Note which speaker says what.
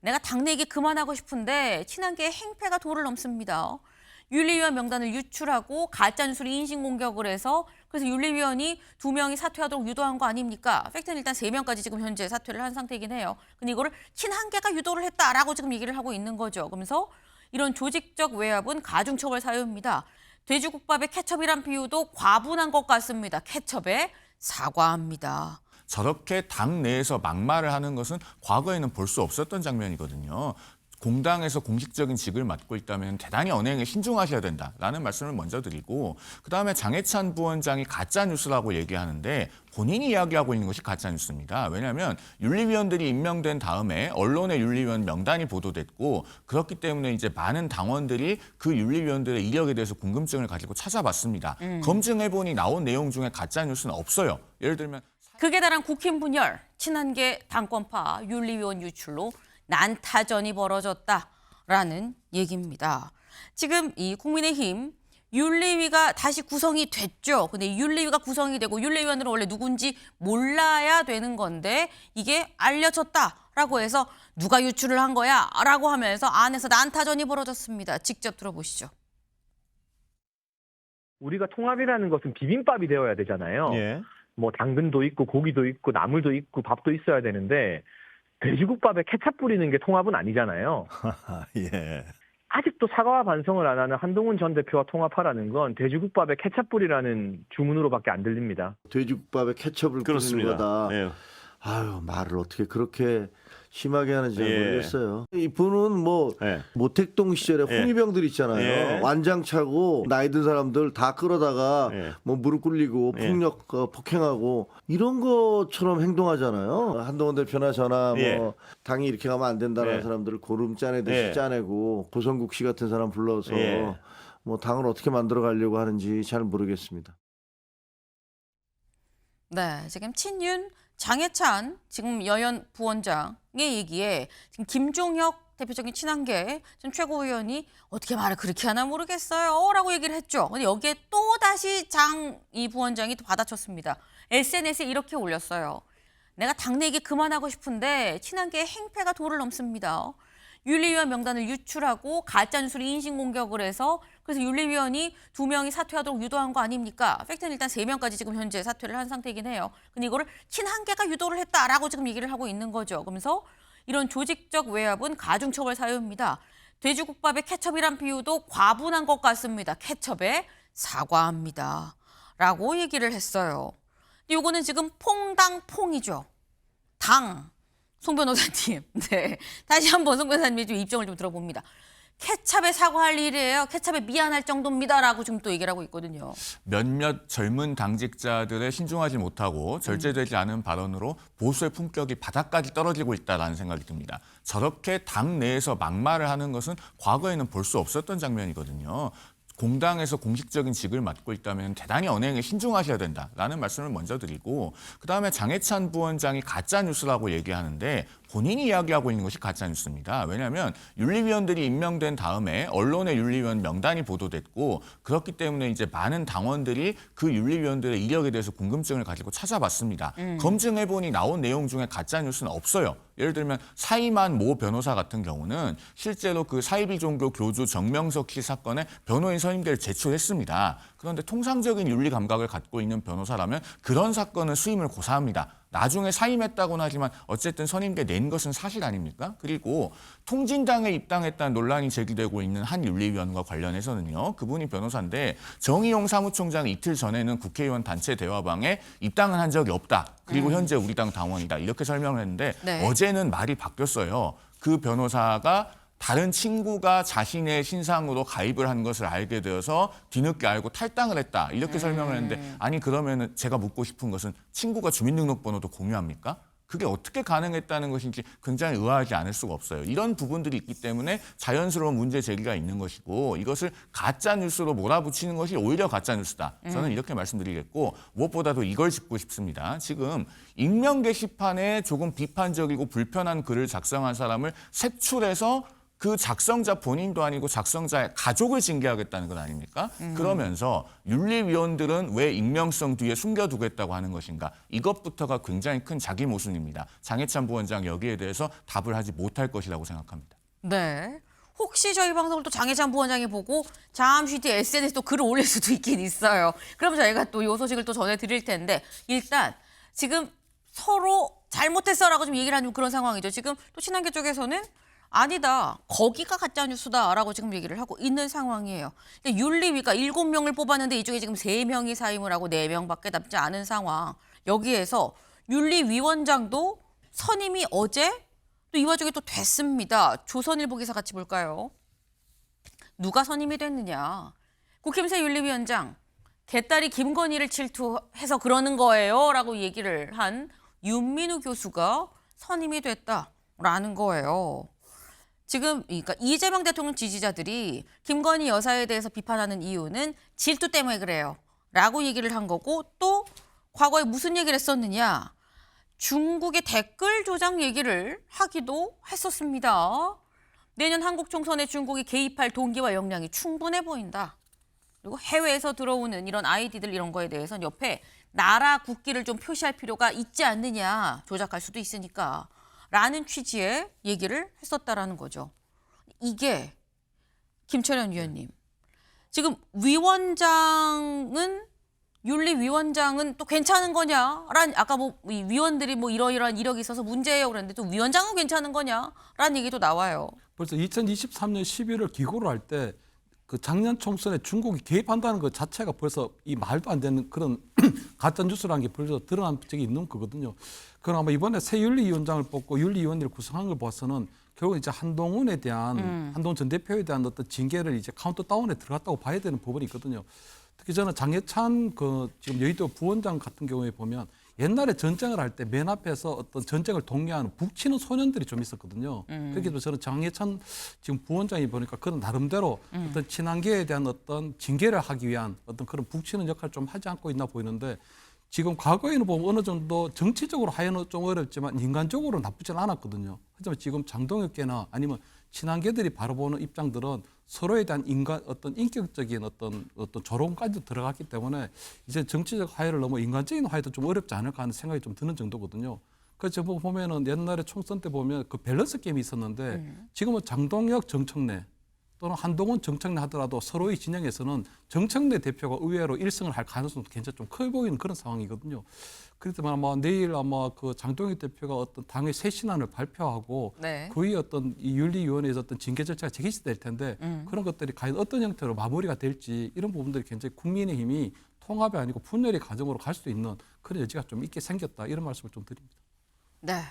Speaker 1: 내가 당내 얘기 그만하고 싶은데 친한계의 행패가 도를 넘습니다. 윤리위원 명단을 유출하고 가짜뉴스를 인신공격을 해서 그래서 윤리위원이 2명이 사퇴하도록 유도한 거 아닙니까? 팩트는 일단 3명까지 지금 현재 사퇴를 한 상태이긴 해요. 근데 이거를 친한계가 유도를 했다라고 지금 얘기를 하고 있는 거죠. 그러면서 이런 조직적 외압은 가중처벌 사유입니다. 돼지국밥에 케첩이란 비유도 과분한 것 같습니다. 케첩에 사과합니다.
Speaker 2: 저렇게 당 내에서 막말을 하는 것은 과거에는 볼 수 없었던 장면이거든요. 공당에서 공식적인 직을 맡고 있다면 대단히 언행에 신중하셔야 된다라는 말씀을 먼저 드리고, 그다음에 장해찬 부원장이 가짜뉴스라고 얘기하는데 본인이 이야기하고 있는 것이 가짜뉴스입니다. 왜냐하면 윤리위원들이 임명된 다음에 언론의 윤리위원 명단이 보도됐고, 그렇기 때문에 이제 많은 당원들이 그 윤리위원들의 이력에 대해서 궁금증을 가지고 찾아봤습니다. 검증해보니 나온 내용 중에 가짜뉴스는 없어요. 예를 들면
Speaker 1: 극에 달한 국힘 분열, 친한계 당권파 윤리위원 유출로 난타전이 벌어졌다라는 얘기입니다. 지금 이 국민의힘 윤리위가 다시 구성이 됐죠. 근데 윤리위가 구성이 되고 윤리위원들은 원래 누군지 몰라야 되는 건데 이게 알려졌다라고 해서 누가 유출을 한 거야? 라고 하면서 안에서 난타전이 벌어졌습니다. 직접 들어보시죠.
Speaker 3: 우리가 통합이라는 것은 비빔밥이 되어야 되잖아요.
Speaker 4: 예.
Speaker 3: 뭐 당근도 있고 고기도 있고 나물도 있고 밥도 있어야 되는데 돼지국밥에 케찹 뿌리는 게 통합은 아니잖아요.
Speaker 4: 예.
Speaker 3: 아직도 사과와 반성을 안 하는 한동훈 전 대표와 통합하라는 건 돼지국밥에 케찹 뿌리라는 주문으로밖에 안 들립니다.
Speaker 5: 돼지국밥에 케첩을 뿌리는
Speaker 4: 그렇습니다.
Speaker 5: 거다.
Speaker 4: 예.
Speaker 5: 아유, 말을 어떻게 그렇게 심하게 하는지 잘
Speaker 4: 예.
Speaker 5: 모르겠어요. 이분은 뭐
Speaker 4: 예.
Speaker 5: 모택동 시절에
Speaker 4: 예.
Speaker 5: 홍위병들 있잖아요.
Speaker 4: 예.
Speaker 5: 완장 차고 나이 든 사람들 다 끌어다가
Speaker 4: 예.
Speaker 5: 뭐 무릎 꿇리고
Speaker 4: 예.
Speaker 5: 폭력 폭행하고 이런 것처럼 행동하잖아요. 한동훈 대표나 저나 뭐
Speaker 4: 예.
Speaker 5: 당이 이렇게 가면 안 된다는
Speaker 4: 예.
Speaker 5: 사람들을 고름 짜내듯이
Speaker 4: 예.
Speaker 5: 짜내고 고성국 씨 같은 사람 불러서
Speaker 4: 예.
Speaker 5: 뭐 당을 어떻게 만들어 가려고 하는지 잘 모르겠습니다.
Speaker 1: 네, 지금 친윤 장해찬 지금 여연 부원장의 얘기에 지금 김종혁 대표적인 친한계 지금 최고위원이 어떻게 말을 그렇게 하나 모르겠어요 라고 얘기를 했죠. 근데 여기에 또 다시 장 이 부원장이 또 받아쳤습니다. SNS에 이렇게 올렸어요. 내가 당내 얘기 그만하고 싶은데 친한계의 행패가 도를 넘습니다. 윤리위원 명단을 유출하고 가짜뉴스를 인신공격을 해서 그래서 윤리위원이 2명이 사퇴하도록 유도한 거 아닙니까? 팩트는 일단 3명까지 지금 현재 사퇴를 한 상태이긴 해요. 근데 이거를 친한계가 유도를 했다라고 지금 얘기를 하고 있는 거죠. 그러면서 이런 조직적 외압은 가중처벌 사유입니다. 돼지국밥에 케첩이란 비유도 과분한 것 같습니다. 케첩에 사과합니다. 라고 얘기를 했어요. 근데 이거는 지금 퐁당퐁이죠. 당. 송 변호사님, 네. 다시 한번 송 변호사님의 좀 입장을 좀 들어봅니다. 케찹에 사과할 일이에요. 케찹에 미안할 정도입니다라고 지금 또 얘기를 하고 있거든요.
Speaker 2: 몇몇 젊은 당직자들의 신중하지 못하고 절제되지 않은 발언으로 보수의 품격이 바닥까지 떨어지고 있다는 생각이 듭니다. 저렇게 당 내에서 막말을 하는 것은 과거에는 볼 수 없었던 장면이거든요. 공당에서 공식적인 직을 맡고 있다면 대단히 언행에 신중하셔야 된다라는 말씀을 먼저 드리고, 그다음에 장해찬 부원장이 가짜뉴스라고 얘기하는데 본인이 이야기하고 있는 것이 가짜뉴스입니다. 왜냐하면 윤리위원들이 임명된 다음에 언론의 윤리위원 명단이 보도됐고, 그렇기 때문에 이제 많은 당원들이 그 윤리위원들의 이력에 대해서 궁금증을 가지고 찾아봤습니다. 검증해보니 나온 내용 중에 가짜뉴스는 없어요. 예를 들면 사이만 모 변호사 같은 경우는 실제로 그 사이비 종교 교주 정명석 씨 사건에 변호인 선임계를 제출했습니다. 그런데 통상적인 윤리 감각을 갖고 있는 변호사라면 그런 사건은 수임을 고사합니다. 나중에 사임했다고는 하지만 어쨌든 선임계 낸 것은 사실 아닙니까? 그리고 통진당에 입당했다는 논란이 제기되고 있는 한 윤리위원과 관련해서는요. 그분이 변호사인데 정의용 사무총장이 이틀 전에는 국회의원 단체 대화방에 입당은 한 적이 없다. 그리고 현재 우리 당 당원이다. 이렇게 설명을 했는데
Speaker 1: 네.
Speaker 2: 어제는 말이 바뀌었어요. 그 변호사가 다른 친구가 자신의 신상으로 가입을 한 것을 알게 되어서 뒤늦게 알고 탈당을 했다. 이렇게 설명을 했는데, 아니 그러면 제가 묻고 싶은 것은 친구가 주민등록번호도 공유합니까? 그게 어떻게 가능했다는 것인지 굉장히 의아하지 않을 수가 없어요. 이런 부분들이 있기 때문에 자연스러운 문제 제기가 있는 것이고, 이것을 가짜뉴스로 몰아붙이는 것이 오히려 가짜뉴스다. 저는 이렇게 말씀드리겠고, 무엇보다도 이걸 짚고 싶습니다. 지금 익명 게시판에 조금 비판적이고 불편한 글을 작성한 사람을 색출해서 그 작성자 본인도 아니고 작성자의 가족을 징계하겠다는 것 아닙니까? 그러면서 윤리위원들은 왜 익명성 뒤에 숨겨두겠다고 하는 것인가? 이것부터가 굉장히 큰 자기 모순입니다. 장해찬 부원장 여기에 대해서 답을 하지 못할 것이라고 생각합니다.
Speaker 1: 네. 혹시 저희 방송을 또 장해찬 부원장이 보고 잠시 뒤에 SNS에 또 글을 올릴 수도 있긴 있어요. 그럼 저희가 또 이 소식을 또 전해드릴 텐데 일단 지금 서로 잘못했어라고 좀 얘기를 하는 그런 상황이죠. 지금 또 친한계 쪽에서는 아니다. 거기가 가짜뉴스다라고 지금 얘기를 하고 있는 상황이에요. 윤리위가 7명을 뽑았는데 이쪽에 지금 3명이 사임을 하고 4명밖에 남지 않은 상황. 여기에서 윤리위원장도 선임이 어제 또 이 와중에 또 됐습니다. 조선일보 기사 같이 볼까요? 누가 선임이 됐느냐. 국힘새 윤리위원장, 개딸이 김건희를 질투해서 그러는 거예요 라고 얘기를 한 윤민우 교수가 선임이 됐다라는 거예요. 지금 그러니까 이재명 대통령 지지자들이 김건희 여사에 대해서 비판하는 이유는 질투 때문에 그래요 라고 얘기를 한 거고 또 과거에 무슨 얘기를 했었느냐. 중국의 댓글 조작 얘기를 하기도 했었습니다. 내년 한국 총선에 중국이 개입할 동기와 역량이 충분해 보인다. 그리고 해외에서 들어오는 이런 아이디들 이런 거에 대해서는 옆에 나라 국기를 좀 표시할 필요가 있지 않느냐. 조작할 수도 있으니까. 라는 취지의 얘기를 했었다라는 거죠. 이게 김철현 위원님. 지금 윤리위원장은 또 괜찮은 거냐라는 아까 뭐 위원들이 뭐 이러이러한 이력이 있어서 문제예요 그랬는데 또 위원장은 괜찮은 거냐라는 얘기도 나와요.
Speaker 4: 벌써 2023년 11월 기고를 할 때 그 작년 총선에 중국이 개입한다는 것 자체가 벌써 이 말도 안 되는 그런 가짜 뉴스라는 게 벌써 드러난 적이 있는 거거든요. 그럼 아마 이번에 새 윤리위원장을 뽑고 윤리위원회를 구성한 걸 봐서는 결국 이제 한동훈에 대한 한동훈 전 대표에 대한 어떤 징계를 이제 카운트다운에 들어갔다고 봐야 되는 부분이 있거든요. 특히 저는 장해찬 지금 여의도 부원장 같은 경우에 보면 옛날에 전쟁을 할 때 맨 앞에서 어떤 전쟁을 독려하는 북치는 소년들이 좀 있었거든요. 그렇기도 저는 장해찬 지금 부원장이 보니까 그런 나름대로 어떤 친한계에 대한 어떤 징계를 하기 위한 어떤 그런 북치는 역할을 좀 하지 않고 있나 보이는데 지금 과거에는 보면 어느 정도 정치적으로 하여는 좀 어렵지만 인간적으로 나쁘진 않았거든요. 하지만 지금 장동혁계나 아니면 친한계들이 바라보는 입장들은 서로에 대한 어떤 인격적인 어떤 조롱까지도 들어갔기 때문에 이제 정치적 화해를 넘어 인간적인 화해도 좀 어렵지 않을까 하는 생각이 좀 드는 정도거든요. 그래서 보면은 옛날에 총선 때 보면 그 밸런스 게임이 있었는데 지금은 장동혁, 정청래 또는 한동훈, 정청래 하더라도 서로의 진영에서는 정청래 대표가 의외로 1승을 할 가능성도 굉장히 좀 커 보이는 그런 상황이거든요. 그렇지만 아마 내일 아마 그 장동혁 대표가 어떤 당의 새 신안을 발표하고
Speaker 1: 네.
Speaker 4: 그의 어떤 이 윤리위원회에서 어떤 징계 절차가 재개시될 텐데 그런 것들이 과연 어떤 형태로 마무리가 될지 이런 부분들이 굉장히 국민의힘이 통합이 아니고 분열의 과정으로 갈 수 있는 그런 여지가 좀 있게 생겼다 이런 말씀을 좀 드립니다.
Speaker 1: 네.